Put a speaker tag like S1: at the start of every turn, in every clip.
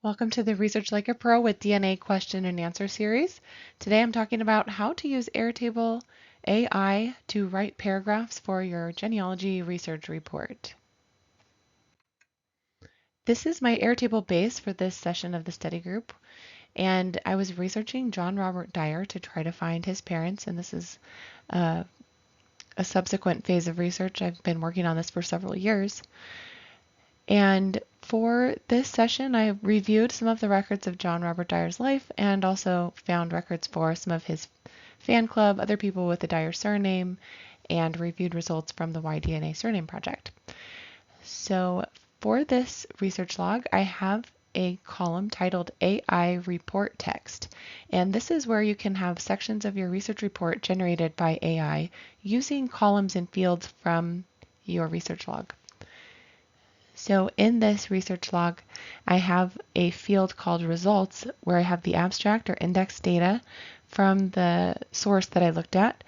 S1: Welcome to the Research Like a Pro with DNA question and answer series. Today I'm talking about how to use Airtable AI to write paragraphs for your genealogy research report. This is my Airtable base for this session of the study group, and I was researching John Robert Dyer to try to find his parents, and this is a subsequent phase of research. I've been working on this for several years. And for this session, I reviewed some of the records of John Robert Dyer's life and also found records for some of his fan club, other people with the Dyer surname, and reviewed results from the Y-DNA Surname Project. So for this research log, I have a column titled AI Report Text, and this is where you can have sections of your research report generated by AI using columns and fields from your research log. So in this research log, I have a field called results where I have the abstract or index data from the source that I looked at.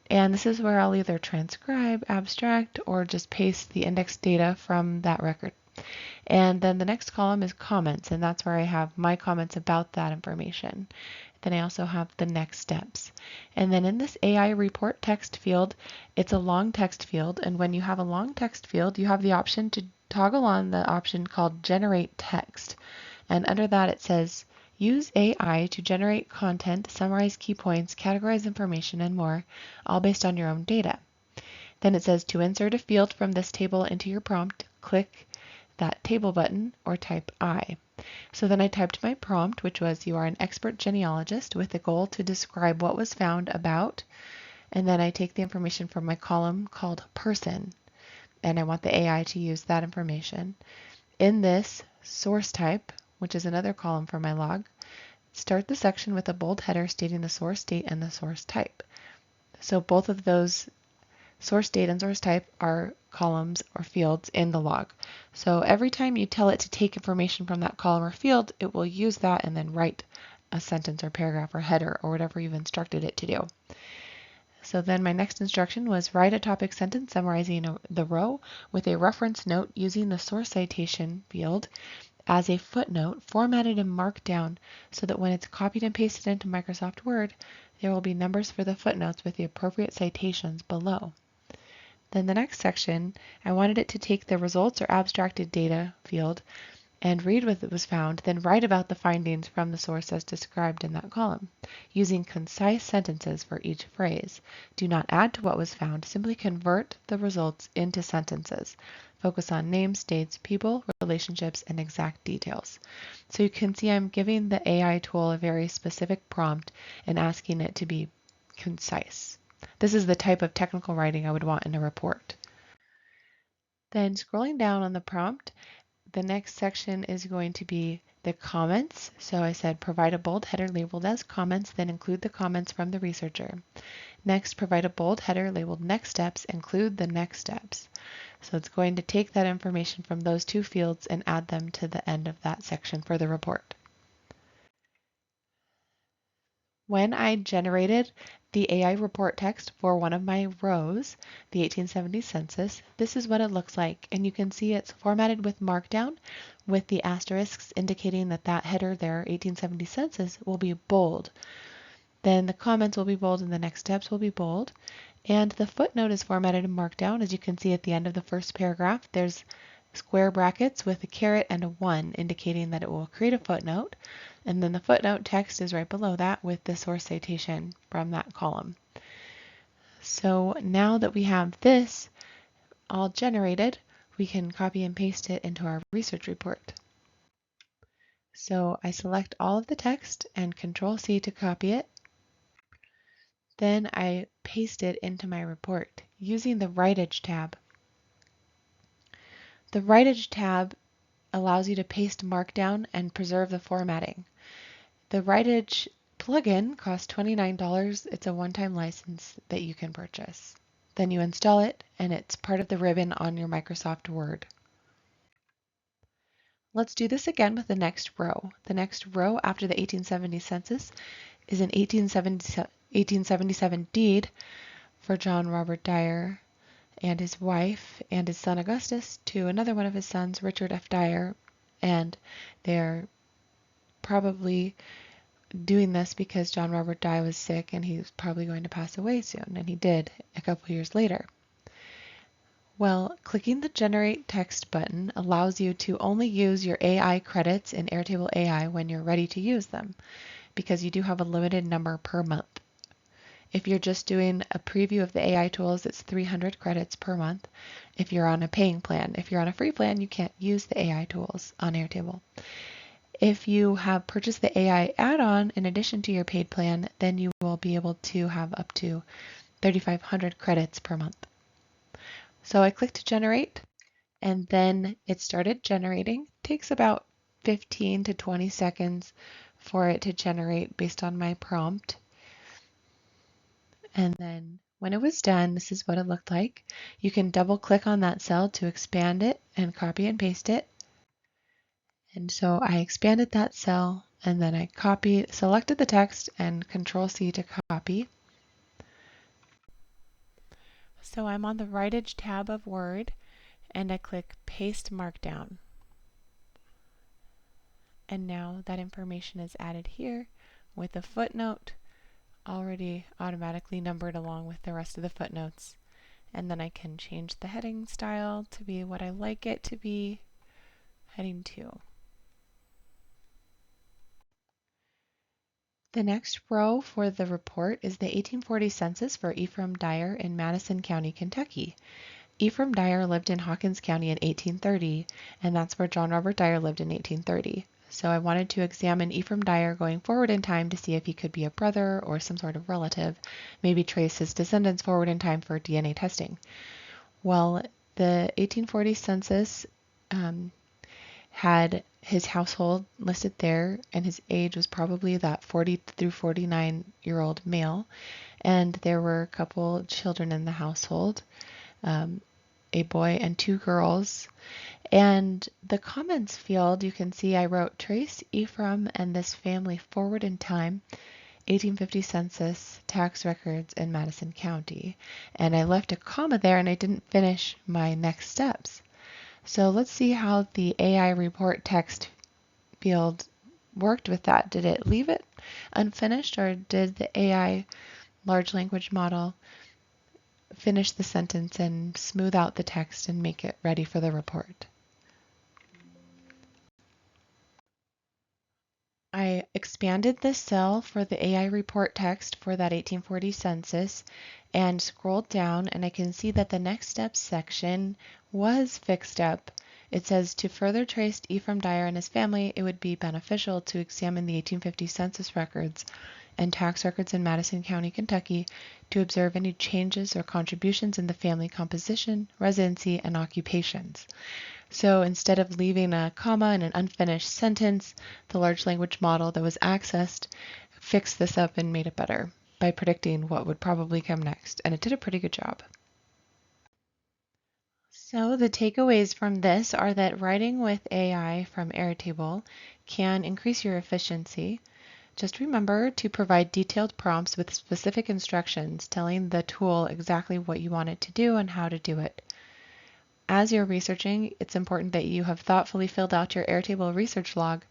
S1: And this is where I'll either transcribe, abstract, or just paste the index data from that record. And then the next column is comments, and that's where I have my comments about that information. Then I also have the next steps. And then in this AI report text field, it's a long text field. And when you have a long text field, you have the option to toggle on the option called generate text. And under that it says use AI to generate content, summarize key points, categorize information, and more, all based on your own data. Then it says to insert a field from this table into your prompt, click that table button or type I. So then I typed my prompt, which was you are an expert genealogist with the goal to describe what was found about, and then I take the information from my column called person, and I want the AI to use that information. In this source type, which is another column for my log, start the section with a bold header stating the source date and the source type. So both of those source date and source type are columns or fields in the log. So every time you tell it to take information from that column or field, it will use that and then write a sentence or paragraph or header or whatever you've instructed it to do. So then my next instruction was write a topic sentence summarizing the row with a reference note using the source citation field as a footnote formatted in Markdown so that when it's copied and pasted into Microsoft Word, there will be numbers for the footnotes with the appropriate citations below. Then the next section, I wanted it to take the results or abstracted data field and read what was found, then write about the findings from the source as described in that column, using concise sentences for each phrase. Do not add to what was found, simply convert the results into sentences. Focus on names, dates, people, relationships, and exact details. So you can see I'm giving the AI tool a very specific prompt and asking it to be concise. This is the type of technical writing I would want in a report. Then scrolling down on the prompt, the next section is going to be the comments. So I said provide a bold header labeled as comments, then include the comments from the researcher. Next, provide a bold header labeled next steps, include the next steps. So it's going to take that information from those two fields and add them to the end of that section for the report. When I generated the AI report text for one of my rows, the 1870 census, this is what it looks like. And you can see it's formatted with Markdown with the asterisks indicating that that header there, 1870 census, will be bold. Then the comments will be bold and the next steps will be bold. And the footnote is formatted in Markdown. As you can see at the end of the first paragraph, there's square brackets with a caret and a 1 indicating that it will create a footnote. And then the footnote text is right below that with the source citation from that column. So now that we have this all generated, we can copy and paste it into our research report. So I select all of the text and Control-C to copy it. Then I paste it into my report using the Right Edge tab. The Right Edge tab allows you to paste Markdown and preserve the formatting. The Right Edge plugin costs $29. It's a one-time license that you can purchase. Then you install it and it's part of the ribbon on your Microsoft Word. Let's do this again with the next row. The next row after the 1870 census is an 1877 deed for John Robert Dyer and his wife and his son Augustus to another one of his sons, Richard F. Dyer, and their probably doing this because John Robert Dyer was sick and he was probably going to pass away soon, and he did a couple years later. Well, clicking the Generate Text button allows you to only use your AI credits in Airtable AI when you're ready to use them, because you do have a limited number per month. If you're just doing a preview of the AI tools, it's 300 credits per month if you're on a paying plan. If you're on a free plan, you can't use the AI tools on Airtable. If you have purchased the AI add-on in addition to your paid plan, then you will be able to have up to 3,500 credits per month. So I clicked generate, and then it started generating. It takes about 15 to 20 seconds for it to generate based on my prompt. And then when it was done, this is what it looked like. You can double click on that cell to expand it and copy and paste it. And so I expanded that cell, and then I selected the text and Control-C to copy. So I'm on the right edge tab of Word, and I click Paste Markdown. And now that information is added here with a footnote already automatically numbered along with the rest of the footnotes. And then I can change the heading style to be what I like it to be, heading 2. The next row for the report is the 1840 census for Ephraim Dyer in Madison County, Kentucky. Ephraim Dyer lived in Hawkins County in 1830, and that's where John Robert Dyer lived in 1830. So I wanted to examine Ephraim Dyer going forward in time to see if he could be a brother or some sort of relative, maybe trace his descendants forward in time for DNA testing. Well, the 1840 census had his household listed there, and his age was probably that 40 through 49-year-old male, and there were a couple children in the household, a boy and 2 girls. And the comments field, you can see I wrote trace Ephraim and this family forward in time, 1850 census, tax records in Madison County. And I left a comma there and I didn't finish my next steps. So let's see how the AI report text field worked with that. Did it leave it unfinished, or did the AI large language model finish the sentence and smooth out the text and make it ready for the report? I expanded the cell for the AI report text for that 1840 census and scrolled down, and I can see that the next steps section was fixed up. It says, to further trace Ephraim Dyer and his family, it would be beneficial to examine the 1850 census records and tax records in Madison County, Kentucky, to observe any changes or contributions in the family composition, residency, and occupations. So instead of leaving a comma in an unfinished sentence, the large language model that was accessed fixed this up and made it better by predicting what would probably come next, and it did a pretty good job. So the takeaways from this are that writing with AI from Airtable can increase your efficiency. Just remember to provide detailed prompts with specific instructions telling the tool exactly what you want it to do and how to do it. As you're researching, it's important that you have thoughtfully filled out your Airtable research log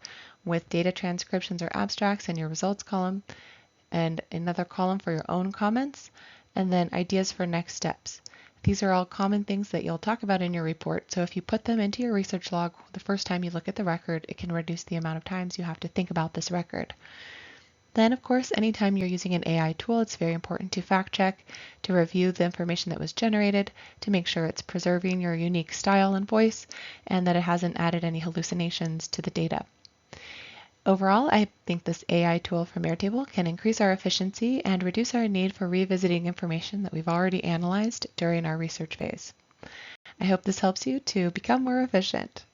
S1: with data transcriptions or abstracts in your results column, and another column for your own comments, and then ideas for next steps. These are all common things that you'll talk about in your report, so if you put them into your research log the first time you look at the record, it can reduce the amount of times you have to think about this record. Then, of course, anytime you're using an AI tool, it's very important to fact check, to review the information that was generated, to make sure it's preserving your unique style and voice, and that it hasn't added any hallucinations to the data. Overall, I think this AI tool from Airtable can increase our efficiency and reduce our need for revisiting information that we've already analyzed during our research phase. I hope this helps you to become more efficient.